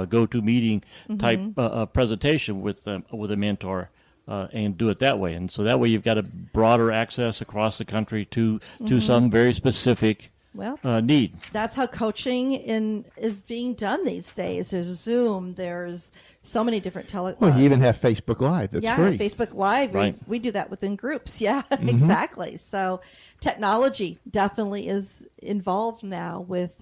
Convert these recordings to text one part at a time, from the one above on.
go-to-meeting type presentation with a mentor. And do it that way. And so that way you've got a broader access across the country to some very specific need. That's how coaching is being done these days. There's Zoom. There's so many different Well, you even have Facebook Live. That's free. Facebook Live. Right. We do that within groups. Yeah, exactly. So technology definitely is involved now with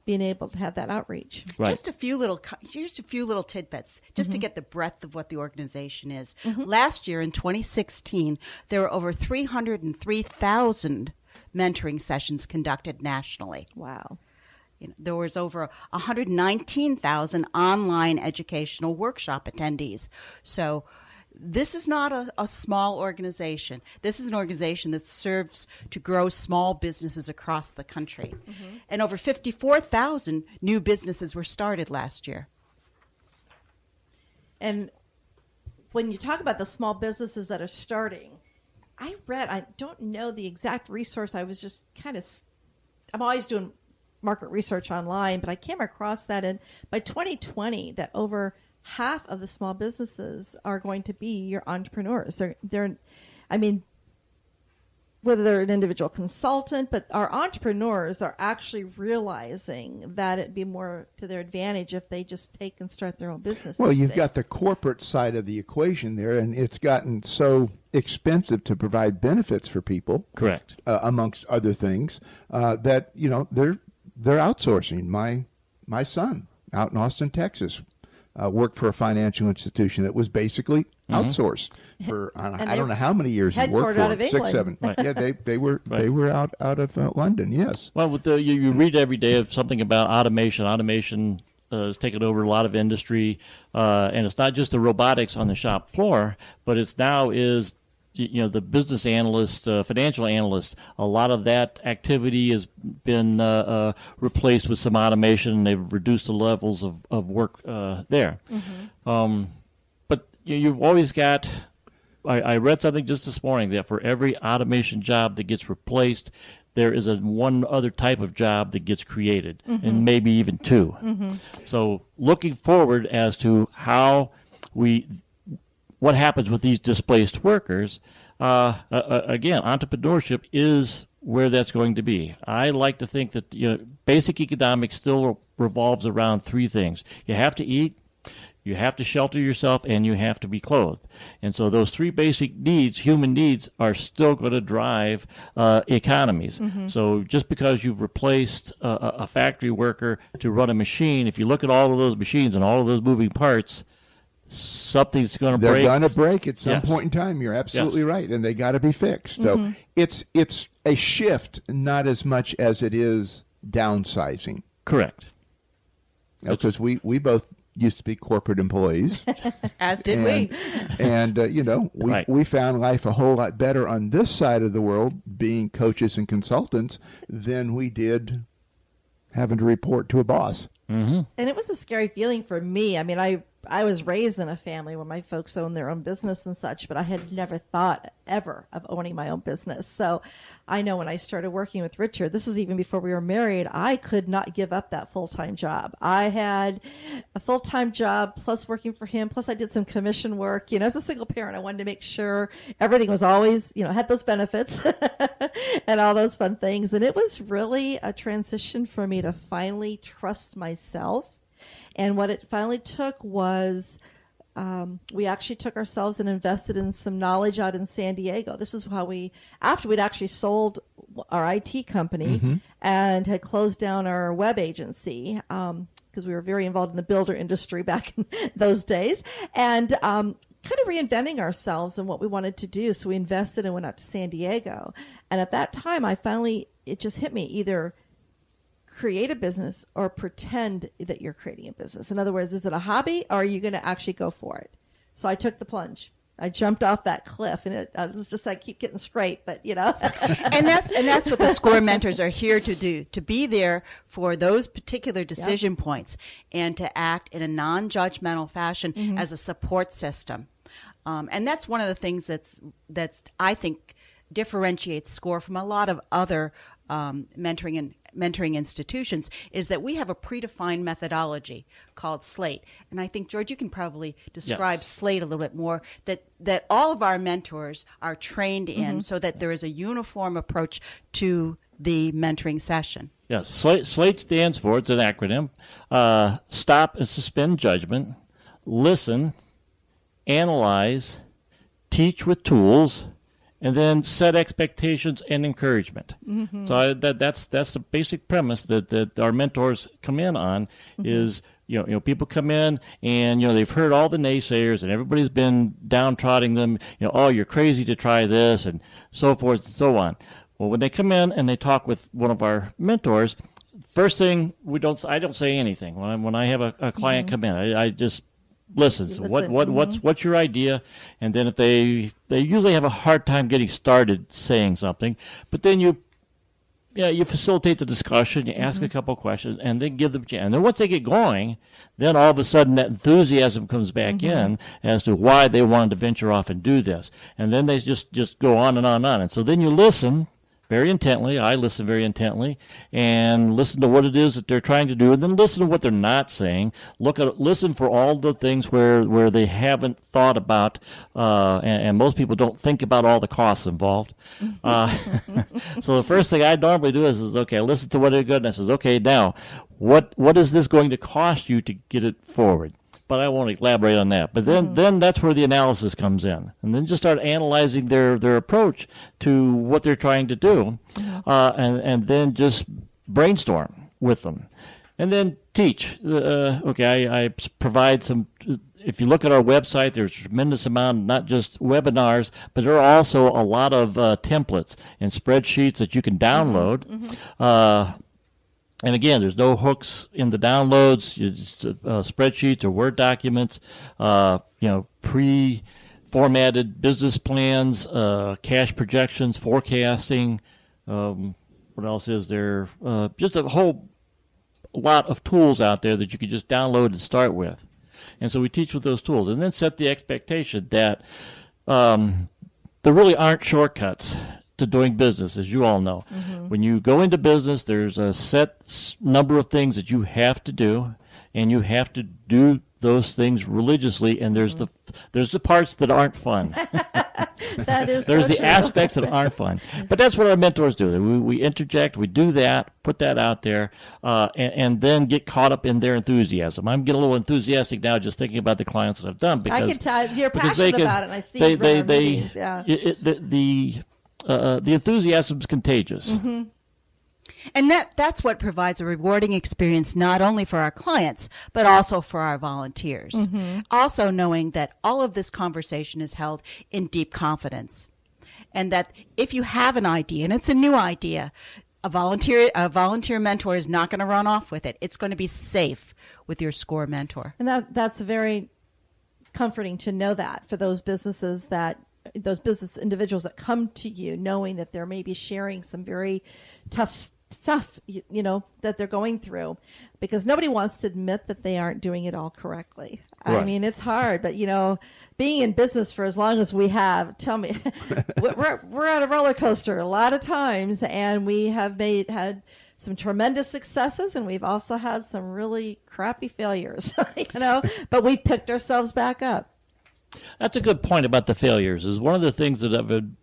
being able to have that outreach. Right. Just a few little tidbits, just to get the breadth of what the organization is. Last year, in 2016, there were over 303,000 mentoring sessions conducted nationally. Wow. There was over 119,000 online educational workshop attendees. So this is not a small organization. This is an organization that serves to grow small businesses across the country. And over 54,000 new businesses were started last year. And when you talk about the small businesses that are starting, I don't know the exact resource. I was just I'm always doing market research online, but I came across that by 2020 that over half of the small businesses are going to be your entrepreneurs. Whether they're an individual consultant, but our entrepreneurs are actually realizing that it'd be more to their advantage if they just take and start their own business. Well, you've got the corporate side of the equation there, and it's gotten so expensive to provide benefits for people. Correct. Amongst other things, that they're outsourcing. My son out in Austin, Texas, worked for a financial institution that was basically outsourced for I don't know how many years he worked for. Headquartered out of England. 6, 7. Right. Yeah, they were out of London. Yes. Well, with you read every day of something about automation. Automation has taken over a lot of industry, and it's not just the robotics on the shop floor, but it's now is the business analyst, financial analyst. A lot of that activity has been replaced with some automation, and they've reduced the levels of work there. But you've always got. I read something just this morning that for every automation job that gets replaced, there is one other type of job that gets created, and maybe even two. So looking forward as to what happens with these displaced workers, again, entrepreneurship is where that's going to be. I like to think that basic economics still revolves around three things. You have to eat, you have to shelter yourself, and you have to be clothed. And so those three basic needs, human needs, are still going to drive economies. So just because you've replaced a factory worker to run a machine, if you look at all of those machines and all of those moving parts, something's going to break. They're going to break at some point in time. You're absolutely right, and they got to be fixed. So it's a shift, not as much as it is downsizing. Correct. Because we both used to be corporate employees. As did we. And, we found life a whole lot better on this side of the world being coaches and consultants than we did having to report to a boss. And it was a scary feeling for me. I mean, I was raised in a family where my folks own their own business and such, but I had never thought ever of owning my own business. So I know when I started working with Richard, this was even before we were married, I could not give up that full-time job. I had a full-time job plus working for him, plus I did some commission work. As a single parent, I wanted to make sure everything was always, had those benefits and all those fun things. And it was really a transition for me to finally trust myself. And what it finally took was we actually took ourselves and invested in some knowledge out in San Diego. This is how after we'd actually sold our IT company and had closed down our web agency, because we were very involved in the builder industry back in those days, and kind of reinventing ourselves and what we wanted to do. So we invested and went out to San Diego. And at that time, it just hit me, either create a business or pretend that you're creating a business. In other words, is it a hobby or are you going to actually go for it? So I took the plunge. I jumped off that cliff, and it was just I keep getting scraped, but and that's what the SCORE mentors are here to do, to be there for those particular decision points and to act in a non-judgmental fashion as a support system. And that's one of the things that's I think differentiates SCORE from a lot of other mentoring and mentoring institutions is that we have a predefined methodology called SLATE. And I think, George, you can probably describe Yes. SLATE a little bit more, that all of our mentors are trained in so that there is a uniform approach to the mentoring session. Yes, SLATE stands for, it's an acronym, stop and suspend judgment, listen, analyze, teach with tools, and then set expectations and encouragement. So that's the basic premise that our mentors come in on is, you know, people come in and, you know, they've heard all the naysayers and everybody's been downtrodden them, you know, oh, you're crazy to try this and so forth and so on. Well, when they come in and they talk with one of our mentors, first thing I don't say anything when I have a client come in. I just listen. So what's your idea? And then if they usually have a hard time getting started saying something, but then you facilitate the discussion, you ask a couple questions, and then give them a chance. And then once they get going, then all of a sudden that enthusiasm comes back in as to why they wanted to venture off and do this. And then they just go on and on and on. And so then you listen very intently. I listen very intently and listen to what it is that they're trying to do, and then listen to what they're not saying. Listen for all the things where they haven't thought about, and most people don't think about all the costs involved. So the first thing I normally do is okay, listen to what they're good, and I says, okay, now what is this going to cost you to get it forward? But I won't elaborate on that. But then that's where the analysis comes in. And then just start analyzing their approach to what they're trying to do, and then just brainstorm with them. And then teach. I provide some, if you look at our website, there's a tremendous amount, not just webinars, but there are also a lot of templates and spreadsheets that you can download. And again, there's no hooks in the downloads. It's spreadsheets or Word documents, pre-formatted business plans, cash projections, forecasting. What else is there? Just a whole lot of tools out there that you can just download and start with. And so we teach with those tools, and then set the expectation that there really aren't shortcuts to doing business, as you all know. When you go into business, there's a set number of things that you have to do, and you have to do those things religiously, and there's the parts that aren't fun. That is There's so the true. aspects that aren't fun. But that's what our mentors do. We interject, we do that, put that out there, and then get caught up in their enthusiasm. I'm getting a little enthusiastic now just thinking about the clients that I've done. Because, I can tell you're because passionate about it, and I see it in our meetings. Yeah. The enthusiasm is contagious. And that's what provides a rewarding experience not only for our clients, but also for our volunteers. Also knowing that all of this conversation is held in deep confidence. And that if you have an idea, and it's a new idea, a volunteer mentor is not going to run off with it. It's going to be safe with your SCORE mentor. And that's very comforting to know that for those business individuals that come to you knowing that they're maybe sharing some very tough stuff, that they're going through, because nobody wants to admit that they aren't doing it all correctly. Right. I mean, it's hard, but being in business for as long as we have, tell me, we're on a roller coaster a lot of times, and we have had some tremendous successes, and we've also had some really crappy failures, but we've picked ourselves back up. That's a good point about the failures. Is one of the things that I've been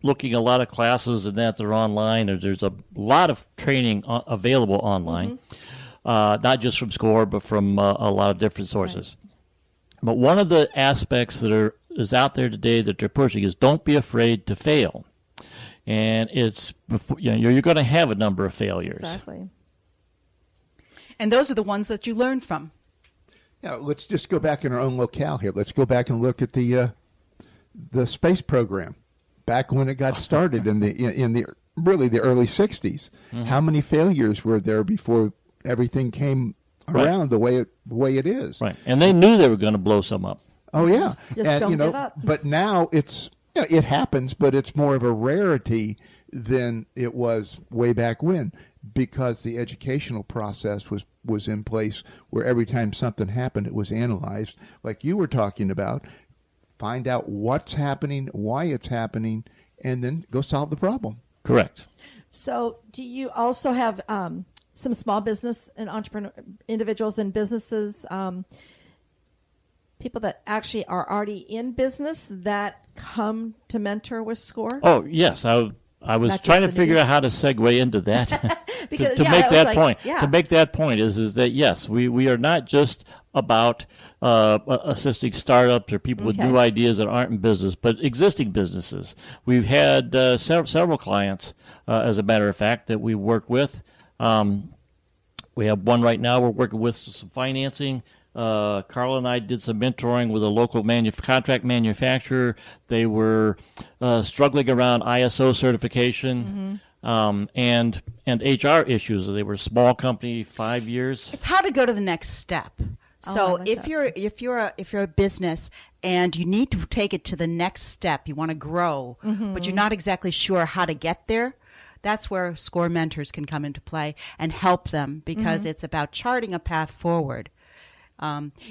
looking a lot of classes and that they're online. There's a lot of training available online, not just from SCORE, but from a lot of different sources. Right. But one of the aspects that is out there today that they're pushing is don't be afraid to fail. And it's, you're going to have a number of failures. Exactly. And those are the ones that you learn from. Yeah, let's just go back in our own locale here. Let's go back and look at the space program. Back when it got started in the early 60s, how many failures were there before everything came around the way it is? Right, and they knew they were going to blow some up. Oh yeah, just don't give up. But now it happens, but it's more of a rarity than it was way back when, because the educational process was in place where every time something happened, it was analyzed, like you were talking about. Find out what's happening, why it's happening, and then go solve the problem. Correct. So do you also have some small business and entrepreneur individuals and businesses, people that actually are already in business that come to mentor with SCORE? Oh, yes. I was Not trying to just the figure news. out how to segue into that Because, to yeah, make I was that like, point. yeah. To make that point is that, yes, we are not just about assisting startups or people with Okay. new ideas that aren't in business, but existing businesses. We've had several clients, as a matter of fact, that we work with. We have one right now we're working with some financing. Carla and I did some mentoring with a local contract manufacturer. They were struggling around ISO certification and HR issues. They were a small company, 5 years. It's how to go to the next step. I So like if that. you're a business and you need to take it to the next step, you want to grow, but you're not exactly sure how to get there. That's where SCORE mentors can come into play and help them, because it's about charting a path forward.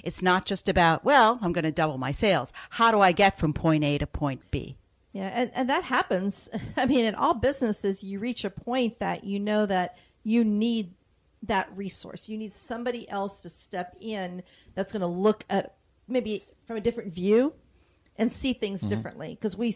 It's not just about, well, I'm going to double my sales. How do I get from point A to point B? Yeah, and that happens. I mean, in all businesses, you reach a point that you know that you need that resource. You need somebody else to step in that's going to look at maybe from a different view and see things differently, because we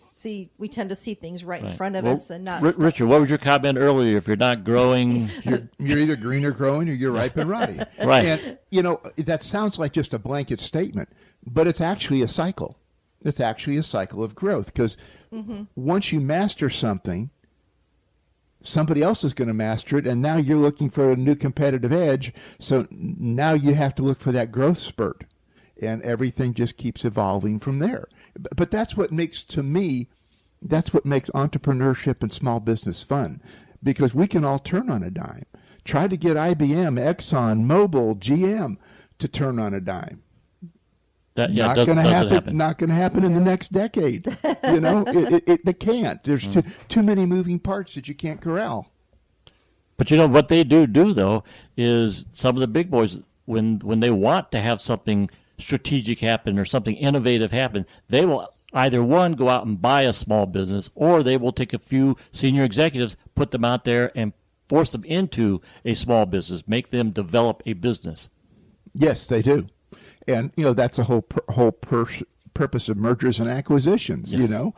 tend to see things right in front of us and not. Richard, what was your comment earlier? If you're not growing, You're either green or growing, or you're ripe and rotting. Right. And, that sounds like just a blanket statement, but it's actually a cycle. It's actually a cycle of growth, because once you master something, somebody else is going to master it, and now you're looking for a new competitive edge. So now you have to look for that growth spurt, and everything just keeps evolving from there. But that's what makes, to me, that's what makes entrepreneurship and small business fun, because we can all turn on a dime. Try to get IBM, Exxon, Mobil, GM to turn on a dime. that Not doesn't going to happen. happen. Not going to happen in the next decade. They can't. There's too many moving parts that you can't corral. But what they do though is some of the big boys, when they want to have something strategic happen or something innovative happen, they will either one go out and buy a small business, or they will take a few senior executives, put them out there and force them into a small business, make them develop a business. Yes, they do. And, that's the whole purpose of mergers and acquisitions, Yes.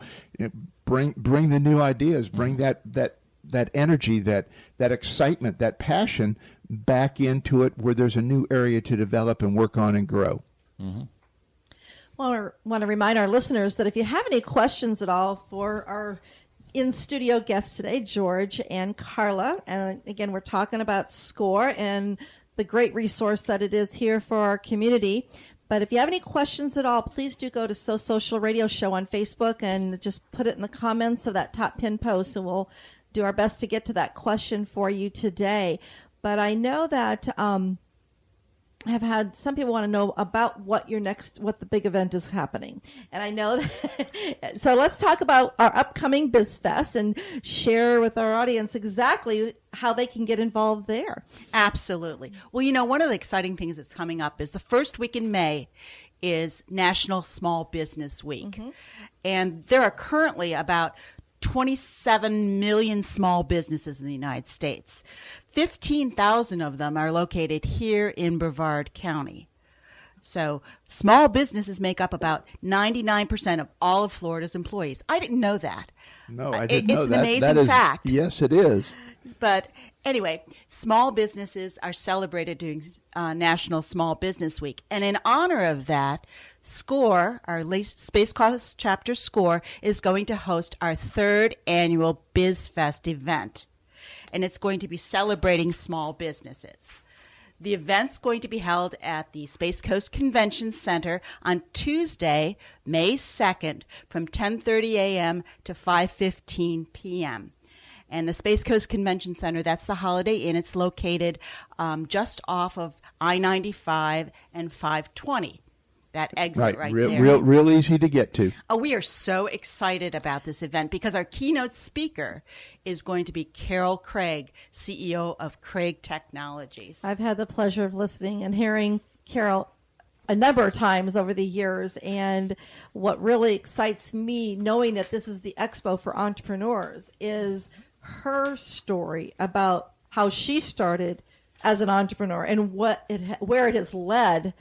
Bring the new ideas, bring that energy, that excitement, that passion back into it, where there's a new area to develop and work on and grow. Well, I want to remind our listeners that if you have any questions at all for our in-studio guests today, George and Carla, and again, we're talking about SCORE and the great resource that it is here for our community. But if you have any questions at all, please do go to So Social Radio Show on Facebook and just put it in the comments of that top pin post, and we'll do our best to get to that question for you today. But I know that have had some people want to know about what the big event is happening. And I know that, so let's talk about our upcoming BizFest and share with our audience exactly how they can get involved there. Absolutely. Well, one of the exciting things that's coming up is the first week in May is National Small Business Week. And there are currently about 27 million small businesses in the United States. 15,000 of them are located here in Brevard County. So small businesses make up about 99% of all of Florida's employees. I didn't know that. No, I didn't know It's that. an amazing That is, fact. Yes, it is. But anyway, small businesses are celebrated during National Small Business Week. And in honor of that, SCORE, our Space Coast chapter SCORE, is going to host our third annual BizFest event. And it's going to be celebrating small businesses. The event's going to be held at the Space Coast Convention Center on Tuesday, May 2nd, from 10:30 a.m. to 5:15 p.m. And the Space Coast Convention Center, that's the Holiday Inn. It's located just off of I-95 and 520. That exit right there. Real easy to get to. Oh, we are so excited about this event because our keynote speaker is going to be Carol Craig, CEO of Craig Technologies. I've had the pleasure of listening and hearing Carol a number of times over the years, and what really excites me, knowing that this is the expo for entrepreneurs, is her story about how she started as an entrepreneur and where it has led